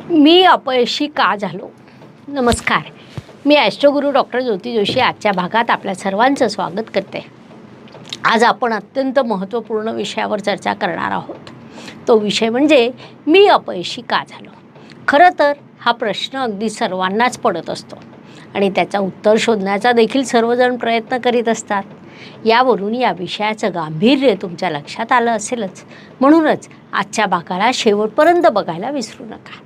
मी अपयशी का झालो? नमस्कार, मी ॲस्ट्रोगुरू डॉक्टर ज्योती जोशी आजच्या भागात आपल्या सर्वांचं स्वागत करते. आज आपण अत्यंत महत्त्वपूर्ण विषयावर चर्चा करणार आहोत. तो विषय म्हणजे मी अपयशी का झालो? खरं तर हा प्रश्न अगदी सर्वांनाच पडत असतो आणि त्याचं उत्तर शोधण्याचा देखील सर्वजण प्रयत्न करीत असतात. यावरून या विषयाचं गांभीर्य तुमच्या लक्षात आलं असेलच. म्हणूनच आजच्या भागाला शेवटपर्यंत बघायला विसरू नका.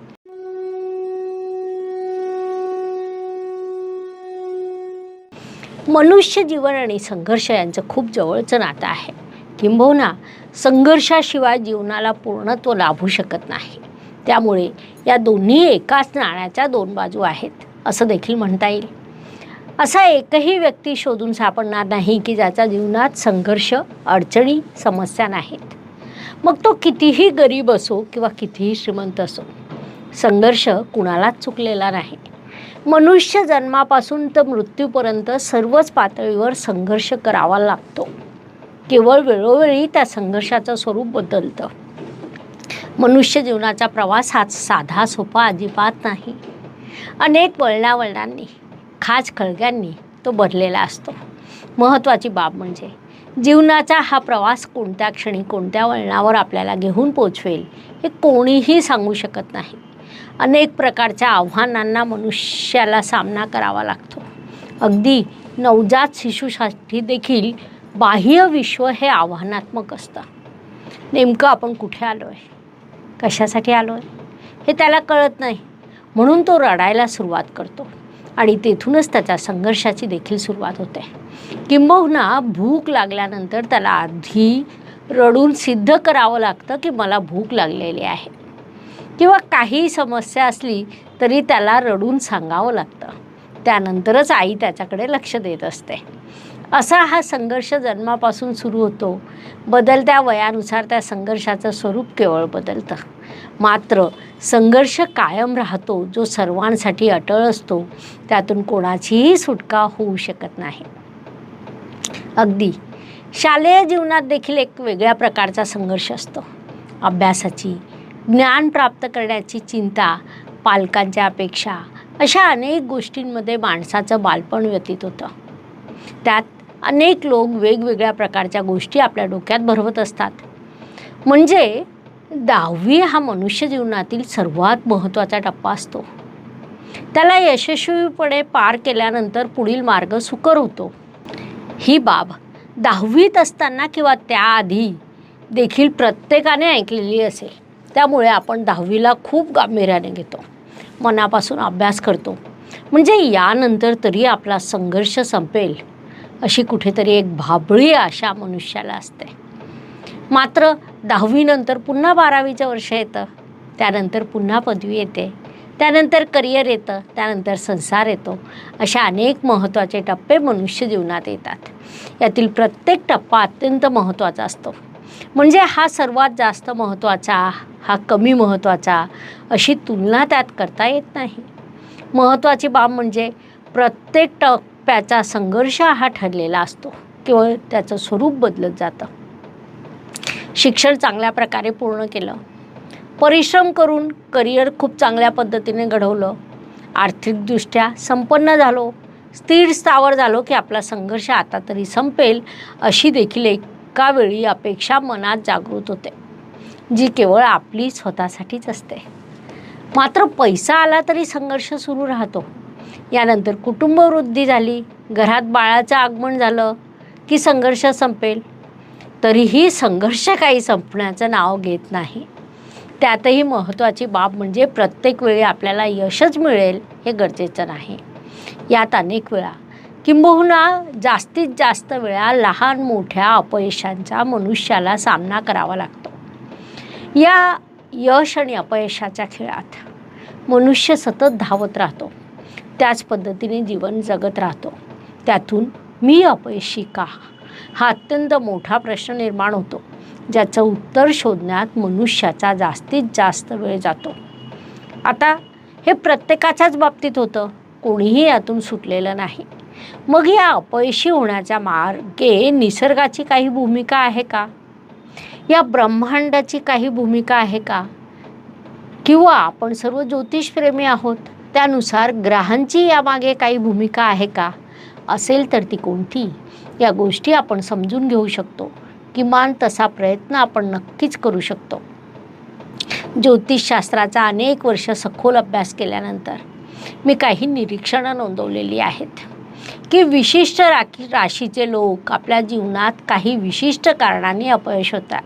मनुष्य जीवन आणि संघर्ष यांचं खूप जवळचं नातं आहे. किंबहुना संघर्षाशिवाय जीवनाला पूर्णत्व लाभू शकत नाही. त्यामुळे या दोन्ही एकाच नाण्याच्या दोन बाजू आहेत असं देखील म्हणता येईल. असा एकही व्यक्ती शोधून सापडणार नाही की ज्याच्या जीवनात संघर्ष, अडचणी, समस्या नाहीत. मग तो कितीही गरीब असो किंवा कितीही श्रीमंत असो, संघर्ष कुणालाच चुकलेला नाही. मनुष्य जन्मापासून तर मृत्यूपर्यंत सर्वच पातळीवर संघर्ष करावा लागतो. केवळ वेळोवेळी त्या संघर्षाचं स्वरूप बदलतं. मनुष्य जीवनाचा प्रवास हा साधा सोपा अजिबात नाही. अनेक वळणावळणांनी, खाच खळग्यांनी तो भरलेला असतो. महत्त्वाची बाब म्हणजे जीवनाचा हा प्रवास कोणत्या क्षणी कोणत्या वळणावर आपल्याला घेऊन पोचवेल हे कोणीही सांगू शकत नाही. अनेक प्रकारच्या आव्हानांना मनुष्याला सामना करावा लागतो. अगदी नवजात शिशूसाठी देखील बाह्य विश्व हे आव्हानात्मक असतं. नेमकं आपण कुठे आलो आहे, कशासाठी आलो आहे हे त्याला कळत नाही. म्हणून तो रडायला सुरुवात करतो आणि तेथूनच त्याच्या संघर्षाची देखील सुरुवात होते. किंबहुना भूक लागल्यानंतर त्याला आधी रडून सिद्ध करावं लागतं की मला भूक लागलेली आहे. किंवा काही समस्या असली तरी त्याला रडून सांगावं लागतं. त्यानंतरच आई त्याच्याकडे लक्ष देत असते. असा हा संघर्ष जन्मापासून सुरू होतो. बदलत्या वयानुसार त्या संघर्षाचं स्वरूप केवळ बदलतं. मात्र संघर्ष कायम राहतो, जो सर्वांसाठी अटळ असतो. त्यातून कोणाचीही सुटका होऊ शकत नाही. अगदी शालेय जीवनात देखील एक वेगळ्या प्रकारचा संघर्ष असतो. अभ्यासाची, ज्ञान प्राप्त करण्याची चिंता, पालकांच्या अपेक्षा, अशा अनेक गोष्टींमध्ये माणसाचं बालपण व्यतीत होतं. त्यात अनेक लोक वेगवेगळ्या प्रकारच्या गोष्टी आपल्या डोक्यात भरवत असतात. म्हणजे 10वी हा मनुष्य जीवनातील सर्वात महत्त्वाचा टप्पा असतो. त्याला यशस्वीपणे पार केल्यानंतर पुढील मार्ग सुकर होतो. ही बाब 10वीत असताना किंवा त्याआधी देखील प्रत्येकाने ऐकलेली असेल. त्यामुळे आपण 10वीला खूप गांभीर्याने घेतो, मनापासून अभ्यास करतो. म्हणजे यानंतर तरी आपला संघर्ष संपेल अशी कुठेतरी एक भाबळी आशा मनुष्याला असते. मात्र 10वी नंतर पुन्हा 12वीचं वर्ष येतं, त्यानंतर पुन्हा पदवी येते, त्यानंतर करिअर येतं, त्यानंतर संसार येतो. अशा अनेक महत्त्वाचे टप्पे मनुष्य जीवनात येतात. यातील प्रत्येक टप्पा अत्यंत महत्त्वाचा असतो. म्हणजे हा सर्वात जास्त महत्त्वाचा, हा कमी महत्त्वाचा अशी तुलना त्यात करता येत नाही. महत्त्वाची बाब म्हणजे प्रत्येक टप्प्याचा संघर्ष हा ठरलेला असतो. केवळ त्याचं स्वरूप बदलत जातं. शिक्षण चांगल्या प्रकारे पूर्ण केलं, परिश्रम करून करिअर खूप चांगल्या पद्धतीने घडवलं, आर्थिकदृष्ट्या संपन्न झालो, स्थिर स्थावर झालो की आपला संघर्ष आता तरी संपेल अशी देखील एका वेळी अपेक्षा मनात जागृत होते, जी केवळ आपली स्वतःसाठीच असते. मात्र पैसा आला तरी संघर्ष सुरू राहतो. यानंतर कुटुंब वृद्धी झाली, घरात बाळाचं आगमन झालं की संघर्ष संपेल. तरीही संघर्ष काही संपण्याचं नाव घेत नाही. त्यातही महत्त्वाची बाब म्हणजे प्रत्येक वेळी आपल्याला यशच मिळेल हे गरजेचं नाही. यात अनेक वेळा, किंबहुना जास्तीत जास्त वेळा लहान मोठ्या अपयशांचा मनुष्याला सामना करावा लागतो. या यश आणि अपयशाच्या खेळात मनुष्य सतत धावत राहतो. त्याच पद्धतीने जीवन जगत राहतो. त्यातून मी अपयशी का हा अत्यंत मोठा प्रश्न निर्माण होतो, ज्याचं उत्तर शोधण्यात मनुष्याचा जास्तीत जास्त वेळ जातो. आता हे प्रत्येकाच्याच बाबतीत होतं, कोणीही यातून सुटलेलं नाही. मग या अपयशी होण्याच्या मार्गे निसर्गाची काही भूमिका आहे का? या ब्रह्मांडाची काही भूमिका आहे का? किंवा आपण सर्व ज्योतिषप्रेमी आहोत, त्यानुसार ग्रहांची यामागे काही भूमिका आहे का? असेल तर ती कोणती? या गोष्टी आपण समजून घेऊ शकतो. किमान तसा प्रयत्न आपण नक्कीच करू शकतो. ज्योतिषशास्त्राचा अनेक वर्ष सखोल अभ्यास केल्यानंतर मी काही निरीक्षणं नोंदवलेली आहेत की विशिष्ट राशीचे लोक आपल्या जीवनात काही विशिष्ट कारणांनी अपयश होतात,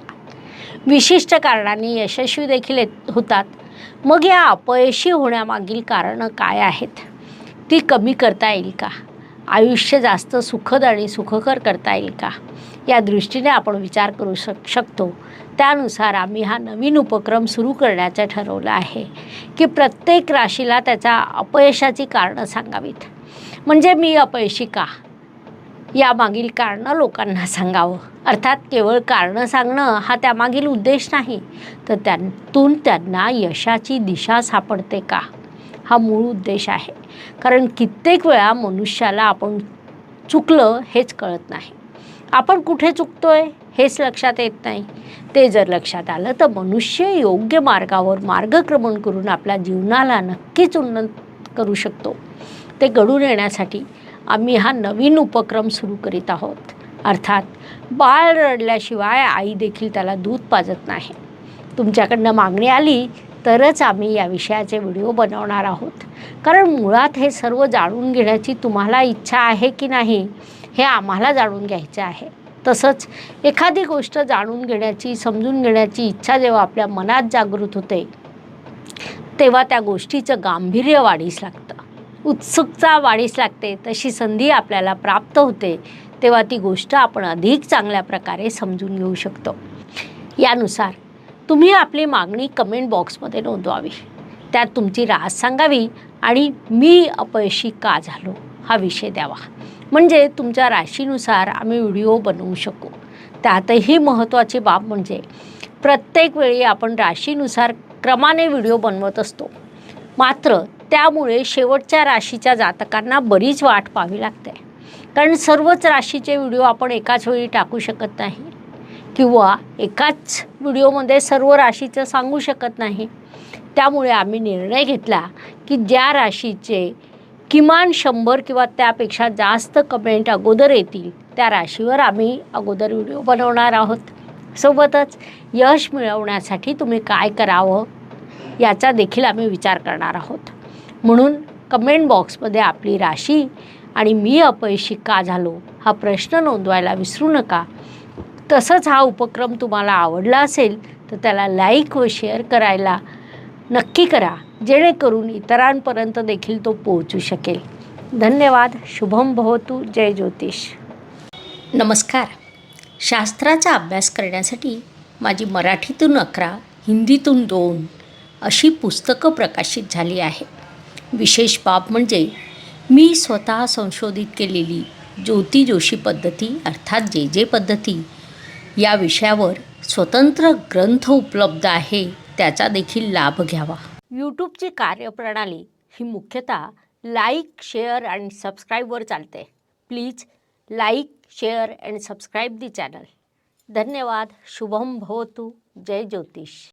विशिष्ट कारणांनी यशस्वी देखील होतात. मग या अपयशी होण्यामागील कारणं काय आहेत? ती कमी करता येईल का? आयुष्य जास्त सुखद आणि सुखकर करता येईल का? या दृष्टीने आपण विचार करू शकतो. त्यानुसार आम्ही हा नवीन उपक्रम सुरू करण्याचं ठरवलं आहे की प्रत्येक राशीला त्याच्या अपयशाची कारणं सांगावीत. म्हणजे मी अपयशी का, यामागील कारणं लोकांना सांगावं. अर्थात केवळ कारणं सांगणं हा त्यामागील उद्देश नाही, तर त्यातून त्यांना यशाची दिशा सापडते का, हा मूळ उद्देश आहे. कारण कित्येक वेळा मनुष्याला आपण चुकलं हेच कळत नाही, आपण कुठे चुकतोय हेच लक्षात येत नाही. ते जर लक्षात आलं तर मनुष्य योग्य मार्गावर मार्गक्रमण करून आपल्या जीवनाला नक्कीच उन्नत करू शकतो. ते घडून येण्यासाठी आम्ही हा नवीन उपक्रम सुरू करीत आहोत. अर्थात बाळ रडल्याशिवाय आई देखील त्याला दूध पाजत नाही. तुमच्याकडनं मागणी आली तरच आम्ही या विषयाचे व्हिडिओ बनवणार आहोत. कारण मुळात हे सर्व जाणून घेण्याची तुम्हाला इच्छा आहे की नाही हे आम्हाला जाणून घ्यायचे आहे. तसंच एखादी गोष्ट जाणून घेण्याची, समजून घेण्याची इच्छा जेव्हा आपल्या मनात जागृत होते तेव्हा त्या गोष्टीचं गांभीर्य वाढीस लागतं, उत्सुकता वाढीस लागते. तशी संधी आपल्याला प्राप्त होते तेव्हा ती गोष्ट आपण अधिक चांगल्या प्रकारे समजून घेऊ शकतो. यानुसार तुम्ही आपली मागणी कमेंट बॉक्समध्ये नोंदवावी. त्यात तुमची राज सांगावी आणि मी अपयशी का झालो हा विषय द्यावा. म्हणजे तुमच्या राशीनुसार आम्ही व्हिडिओ बनवू शकू. त्यातही महत्त्वाची बाब म्हणजे प्रत्येक वेळी आपण राशीनुसार क्रमाने व्हिडिओ बनवत असतो, मात्र त्यामुळे शेवटच्या राशीच्या जातकांना बरीच वाट पाहावी लागते. कारण सर्वच राशीचे व्हिडिओ आपण एकाच वेळी टाकू शकत नाही किंवा एकाच व्हिडिओमध्ये सर्व राशीचं सांगू शकत नाही. त्यामुळे आम्ही निर्णय घेतला की ज्या राशीचे किमान 100 किंवा त्यापेक्षा जास्त कमेंट अगोदर येतील त्या राशीवर आम्ही अगोदर व्हिडिओ बनवणार आहोत. सोबतच यश मिळवण्यासाठी तुम्ही काय करावं याचा देखील आम्ही विचार करणार आहोत. म्हणून कमेंट बॉक्समध्ये आपली राशी आणि मी अपयशी का झालो हा प्रश्न नोंदवायला विसरू नका. तसंच हा उपक्रम तुम्हाला आवडला असेल तर त्याला लाईक व शेअर करायला नक्की करा, जेणेकरून इतरांपर्यंत देखील तो पोहोचू शकेल. धन्यवाद. शुभम भवतु. जय ज्योतिष. नमस्कार. शास्त्राचा अभ्यास करण्यासाठी माझी मराठीतून 11, हिंदीतून 2 अशी पुस्तकं प्रकाशित झाली आहे. विशेष बाब म्हणजे मी स्वतः संशोधित केलेली ज्योती जोशी पद्धती अर्थात जे पद्धती या विषयावर स्वतंत्र ग्रंथ उपलब्ध आहे, त्याचा देखील लाभ घ्यावा. यूट्यूबची कार्यप्रणाली ही मुख्यतः लाईक, शेअर आणि सबस्क्राईबवर चालते. Please like, share and subscribe the channel. धन्यवाद. शुभम भवतु. जय ज्योतिष.